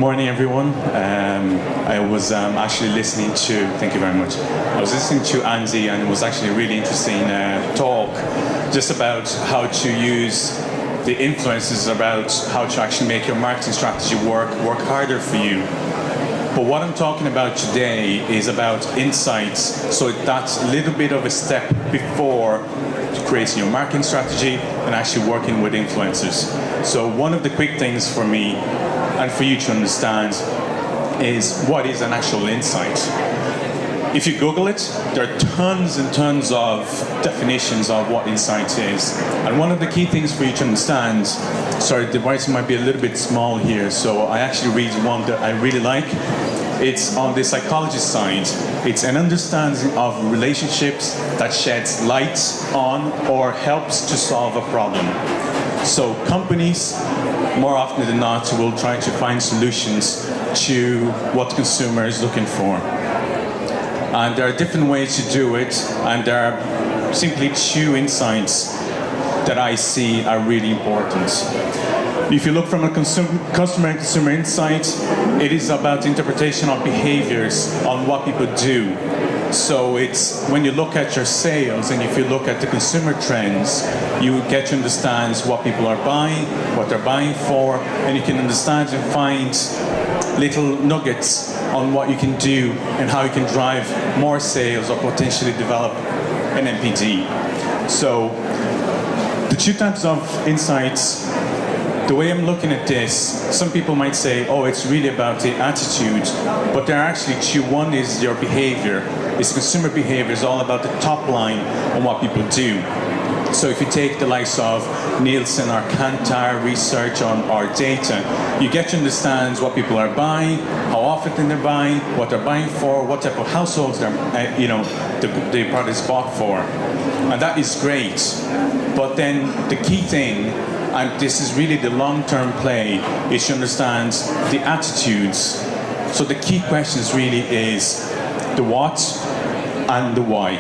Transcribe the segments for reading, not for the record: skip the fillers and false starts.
morning, everyone. I was actually listening to, thank you very much. I was listening to Andy, and it was actually a really interesting talk just about how to use the influences about how to actually make your marketing strategy work harder for you. But what I'm talking about today is about insights. So that's a little bit of a step before creating your marketing strategy and actually working with influencers. So one of the quick things for me and for you to understand is what is an actual insight. If you Google it, there are tons and tons of definitions of what insight is. And one of the key things for you to understand, sorry, the writing might be a little bit small here, so I actually read one that I really like. It's on the psychologist side. It's an understanding of relationships that sheds light on or helps to solve a problem. So companies, more often than not, will try to find solutions to what the consumer is looking for. And there are different ways to do it, and there are simply two insights that I see are really important. If you look from a customer and consumer insight, it is about interpretation of behaviors on what people do. So it's when you look at your sales and if you look at the consumer trends, you get to understand what people are buying, what they're buying for, and you can understand and find little nuggets on what you can do and how you can drive more sales or potentially develop an MPD. So the two types of insights, the way I'm looking at this, some people might say, oh, it's really about the attitude, but there are actually two. One is your behavior. It's consumer behavior. It's all about the top line on what people do. So if you take the likes of Nielsen or Kantar research on our data, you get to understand what people are buying, how often they're buying, what they're buying for, what type of households they're, the product is bought for. And that is great. But then the key thing, and this is really the long-term play, is to understand the attitudes. So the key questions really is the what and the why.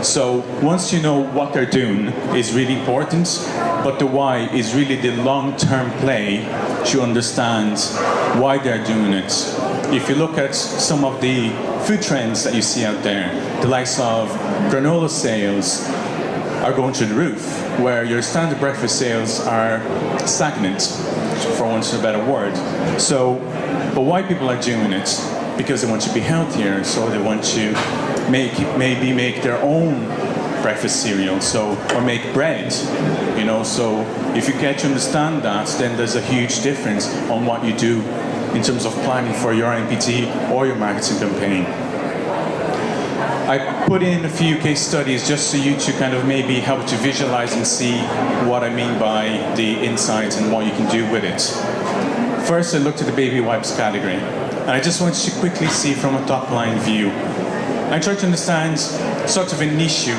So once you know what they're doing is really important, but the why is really the long-term play to understand why they're doing it. If you look at some of the food trends that you see out there, the likes of granola sales are going through the roof, where your standard breakfast sales are stagnant, for want of a better word. So, but why people are doing it? Because they want to be healthier, so they want to maybe make their own breakfast cereal, or make bread, So if you get to understand that, then there's a huge difference on what you do in terms of planning for your MPT or your marketing campaign. I put in a few case studies just so you to kind of maybe help to visualize and see what I mean by the insight and what you can do with it. First, I looked at the baby wipes category, and I just wanted to quickly see from a top-line view. I tried to understand sort of an issue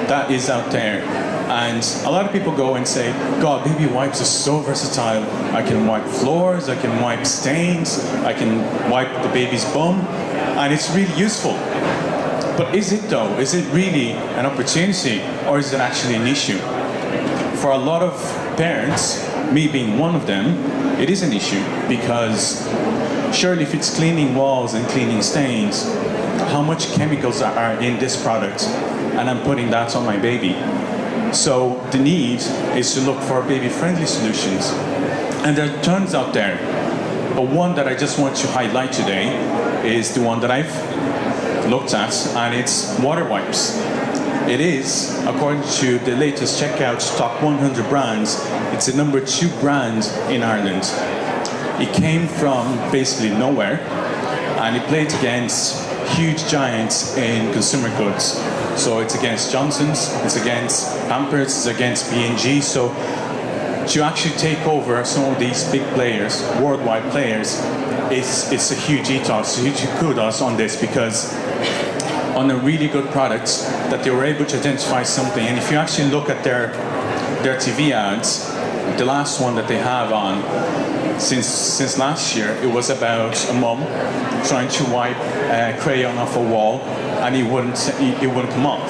that is out there. And a lot of people go and say, God, baby wipes are so versatile. I can wipe floors, I can wipe stains, I can wipe the baby's bum, and it's really useful. But is it though? Is it really an opportunity, or is it actually an issue? For a lot of parents, me being one of them, it is an issue, because surely if it's cleaning walls and cleaning stains, how much chemicals are in this product, and I'm putting that on my baby. So the need is to look for baby-friendly solutions. And there are tons out there, but one that I just want to highlight today is the one that I've looked at, and it's water wipes. It is, according to the latest checkout top 100 brands, it's the number 2 brand in Ireland. It came from basically nowhere, and it played against huge giants in consumer goods. So it's against Johnson's, it's against Pampers, it's against P&G. So to actually take over some of these big players, worldwide players, it's a huge ethos, a huge kudos on this, because on a really good product that they were able to identify something. And if you actually look at their TV ads, the last one that they have on since last year, it was about a mom trying to wipe a crayon off a wall, and it wouldn't come off.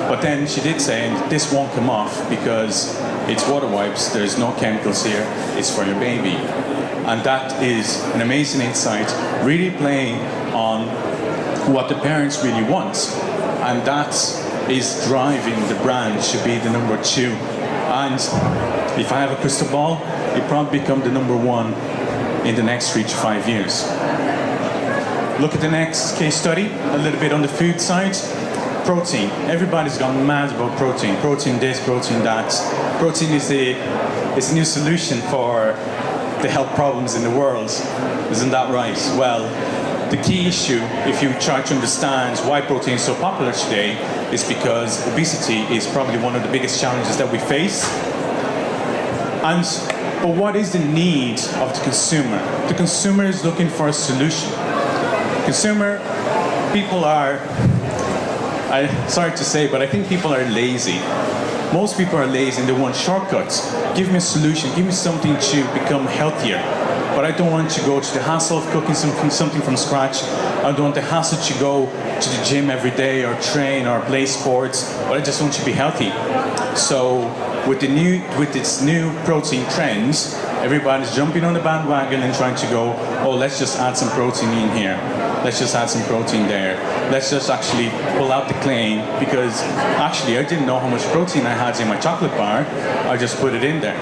But then she did say, this won't come off because it's water wipes, there's no chemicals here, it's for your baby. And that is an amazing insight, really playing on what the parents really want. And that is driving the brand to be the number 2. And if I have a crystal ball, it probably become the number 1 in the next 3 to 5 years. Look at the next case study, a little bit on the food side. Protein. Everybody's gone mad about protein. Protein this, protein that. Protein is a new solution for the health problems in the world. Isn't that right? Well, the key issue, if you try to understand why protein is so popular today, is because obesity is probably one of the biggest challenges that we face. But what is the need of the consumer? The consumer is looking for a solution. People are, sorry to say, but I think people are lazy. Most people are lazy and they want shortcuts. Give me a solution, give me something to become healthier. But I don't want to go to the hassle of cooking something from scratch. I don't want the hassle to go to the gym every day or train or play sports, but I just want to be healthy. So with its new protein trends, everybody's jumping on the bandwagon and trying to go, oh, let's just add some protein in here. Let's just add some protein there. Let's just actually pull out the claim, because actually I didn't know how much protein I had in my chocolate bar. I just put it in there.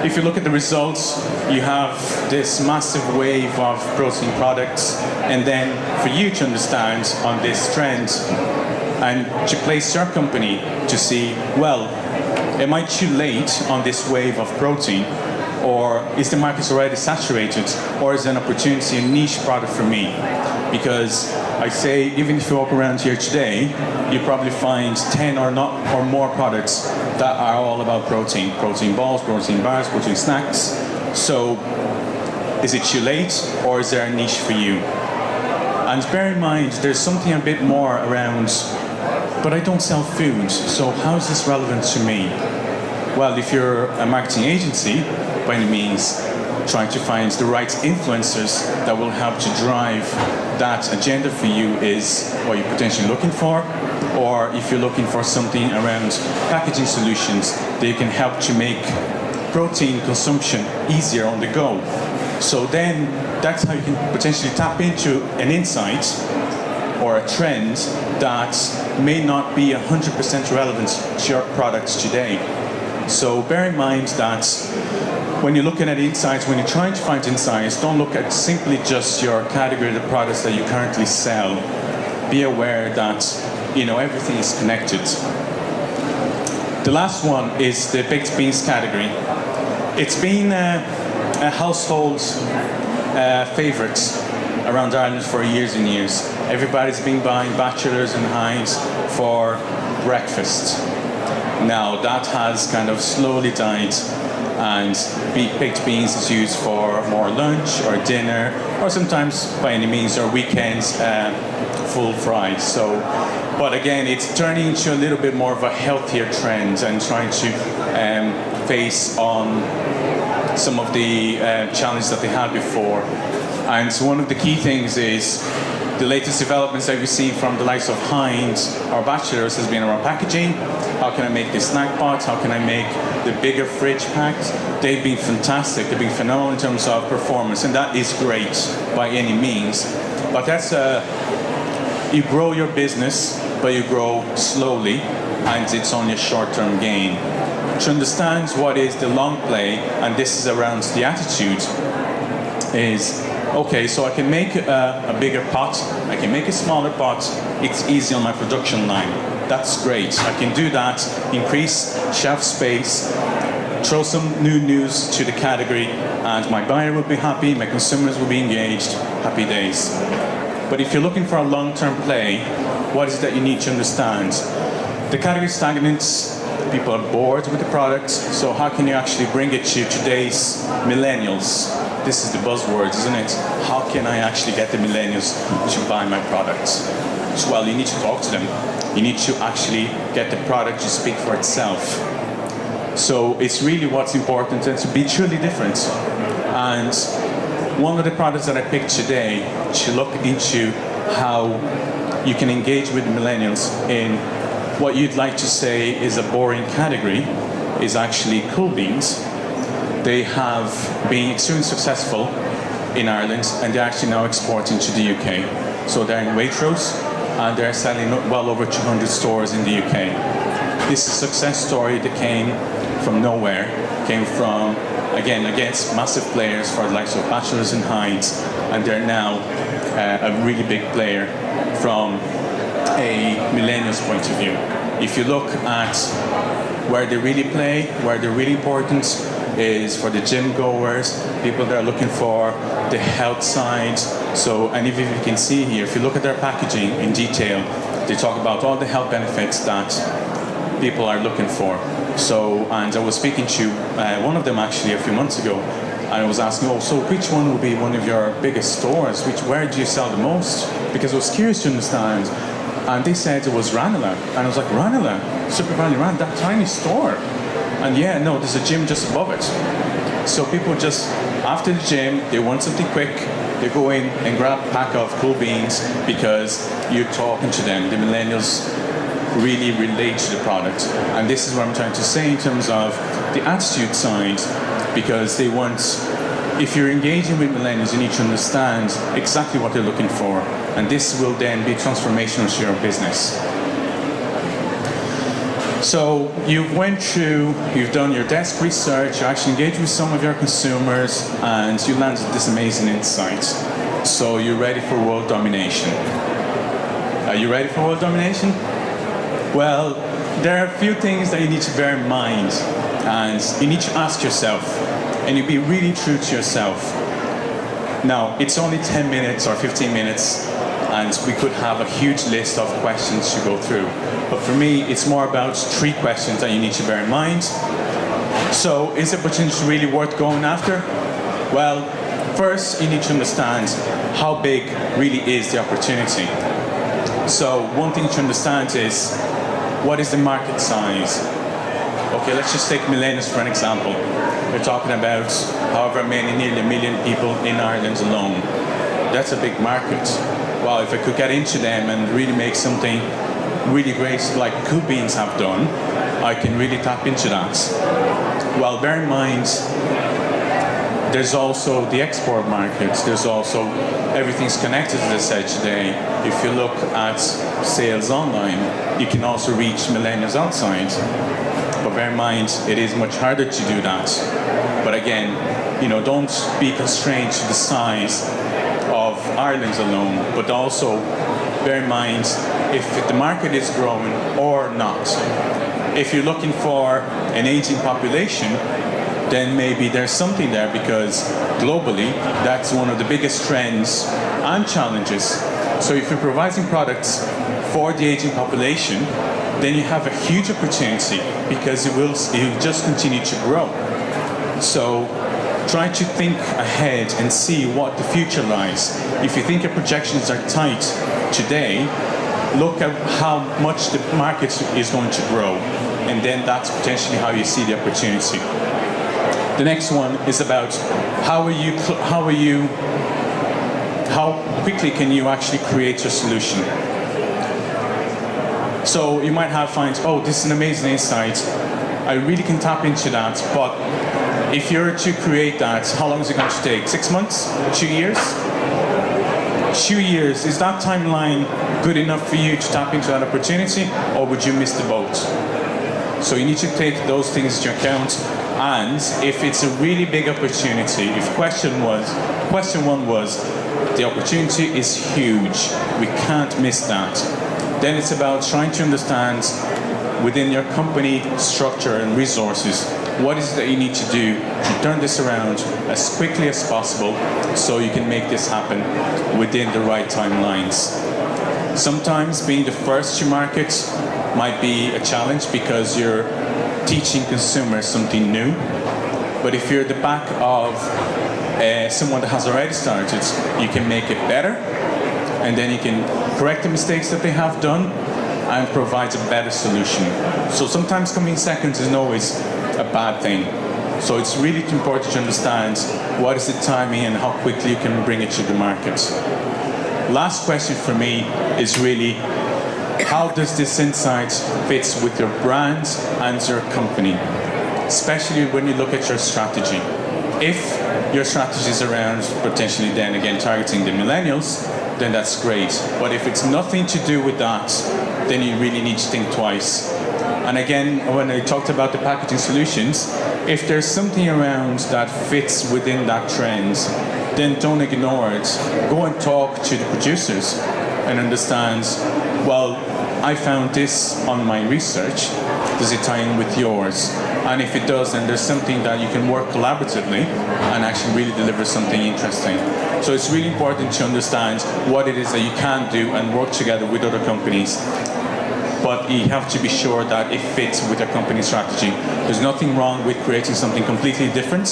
If you look at the results, you have this massive wave of protein products, and then for you to understand on this trend and to place your company to see, well, am I too late on this wave of protein, or is the market already saturated, or is there an opportunity, a niche product for me? Because I say, even if you walk around here today, you probably find 10 or more products that are all about protein. Protein balls, protein bars, protein snacks. So is it too late, or is there a niche for you? And bear in mind, there's something a bit more around, but I don't sell food, so how is this relevant to me? Well, if you're a marketing agency, by any means, trying to find the right influencers that will help to drive that agenda for you is what you're potentially looking for. Or if you're looking for something around packaging solutions that you can help to make protein consumption easier on the go. So then that's how you can potentially tap into an insight or a trend that may not be 100% relevant to your products today. So bear in mind that when you're looking at insights, when you're trying to find insights, don't look at simply just your category of products that you currently sell. Be aware that, everything is connected. The last one is the baked beans category. It's been a household favorite around Ireland for years and years. Everybody's been buying Bachelors and Heinz for breakfast. Now that has kind of slowly died, and baked beans is used for more lunch or dinner, or sometimes by any means or weekends full fries. So, but again, it's turning into a little bit more of a healthier trend and trying to face on some of the challenges that they had before. And one of the key things is the latest developments that we've seen from the likes of Heinz or Bachelors has been around packaging. How can I make the snack pots? How can I make the bigger fridge packs? They've been fantastic. They've been phenomenal in terms of performance, and that is great by any means. But that's you grow your business, but you grow slowly, and it's only a short-term gain. To understand what is the long play, and this is around the attitude, is okay, so I can make a bigger pot, I can make a smaller pot, it's easy on my production line. That's great. I can do that, increase shelf space, throw some new news to the category, and my buyer will be happy, my consumers will be engaged, happy days. But if you're looking for a long-term play, what is it that you need to understand? The category is stagnant, people are bored with the product, so how can you actually bring it to today's millennials? This is the buzzword, isn't it? How can I actually get the millennials to buy my products? Well, you need to talk to them. You need to actually get the product to speak for itself. So it's really what's important, and to be truly different. And one of the products that I picked today to look into how you can engage with millennials in what you'd like to say is a boring category is actually cool beans. they have been extremely successful in Ireland, and they're actually now exporting to the UK. So they're in Waitrose, and they're selling well over 200 stores in the UK. This is a success story that came from nowhere, came from, again, against massive players for the likes of Bachelors and Heinz, and they're now a really big player from a millennials point of view. If you look at where they really play, where they're really important, is for the gym goers, people that are looking for the health side. So, and if you can see here, if you look at their packaging in detail, they talk about all the health benefits that people are looking for. So, and I was speaking to one of them actually a few months ago, and I was asking, oh, so which one will be one of your biggest stores? Where do you sell the most? Because I was curious to understand. And they said it was Ranelagh. And I was like, Ranelagh? Super Valley Ran, that tiny store? And yeah, no, there's a gym just above it. So people just, after the gym, they want something quick, they go in and grab a pack of cool beans because you're talking to them. The millennials really relate to the product. And this is what I'm trying to say in terms of the attitude side, because they want, if you're engaging with millennials, you need to understand exactly what they're looking for. And this will then be transformational to your business. So you've done your desk research, you actually engaged with some of your consumers, and you landed this amazing insight. So you're ready for world domination. Are you ready for world domination? Well, there are a few things that you need to bear in mind, and you need to ask yourself, and you be really true to yourself. Now, it's only 10 minutes or 15 minutes, and we could have a huge list of questions to go through. But for me, it's more about 3 questions that you need to bear in mind. So, is the opportunity really worth going after? Well, first, you need to understand how big really is the opportunity. So, one thing to understand is, what is the market size? Okay, let's just take millennials for an example. We're talking about however many, nearly 1 million people in Ireland alone. That's a big market. Well, if I could get into them and really make something really great like Cool Beans have done, I can really tap into that. Well, bear in mind, there's also the export markets. There's also, everything's connected, as I said today. If you look at sales online, you can also reach millennials outside. But bear in mind, it is much harder to do that. But again, don't be constrained to the size of Ireland alone, but also bear in mind if the market is growing or not. If you're looking for an aging population, then maybe there's something there, because globally, that's one of the biggest trends and challenges. So if you're providing products for the aging population, then you have a huge opportunity, because it will just continue to grow. So try to think ahead and see what the future lies. If you think your projections are tight today, look at how much the market is going to grow, and then that's potentially how you see the opportunity. The next one is about how quickly can you actually create your solution. So you might find, oh, this is an amazing insight, I really can tap into that, but if you're to create that, how long is it going to take? 6 months? 2 years? 2 years, is that timeline good enough for you to tap into that opportunity, or would you miss the boat? So you need to take those things into account, and if it's a really big opportunity, if question 1 was, the opportunity is huge, we can't miss that, then it's about trying to understand within your company structure and resources, what is it that you need to do to turn this around as quickly as possible so you can make this happen within the right timelines. Sometimes being the first to market might be a challenge because you're teaching consumers something new, but if you're at the back of someone that has already started, you can make it better, and then you can correct the mistakes that they have done and provide a better solution. So sometimes coming second isn't always a bad thing. So it's really important to understand what is the timing and how quickly you can bring it to the market. Last question for me is really, how does this insight fit with your brand and your company? especially when you look at your strategy. If your strategy is around potentially then again targeting the millennials, then that's great. But if it's nothing to do with that, then you really need to think twice. And again, when I talked about the packaging solutions, if there's something around that fits within that trend, then don't ignore it. Go and talk to the producers and understand, well, I found this on my research. Does it tie in with yours? And if it does, then there's something that you can work collaboratively and actually really deliver something interesting. So it's really important to understand what it is that you can do and work together with other companies. But you have to be sure that it fits with your company strategy. There's nothing wrong with creating something completely different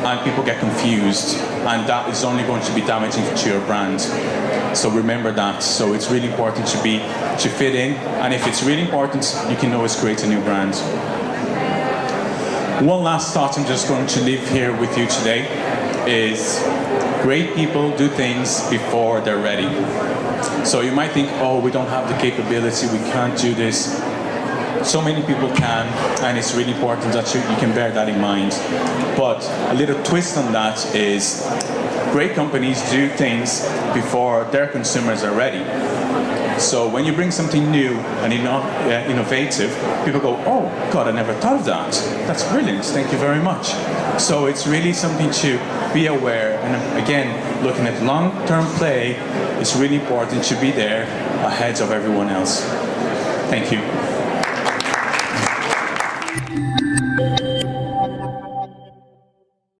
and people get confused, and that is only going to be damaging to your brand. So remember that. So it's really important to fit in, and if it's really important, you can always create a new brand. One last thought I'm just going to leave here with you today is great people do things before they're ready. So you might think, oh, we don't have the capability, we can't do this. So many people can, and it's really important that you can bear that in mind. But a little twist on that is great companies do things before their consumers are ready. So when you bring something new and innovative, people go, oh, God, I never thought of that. That's brilliant, thank you very much. So it's really something to be aware. And again, looking at long-term play, it's really important to be there ahead of everyone else. Thank you.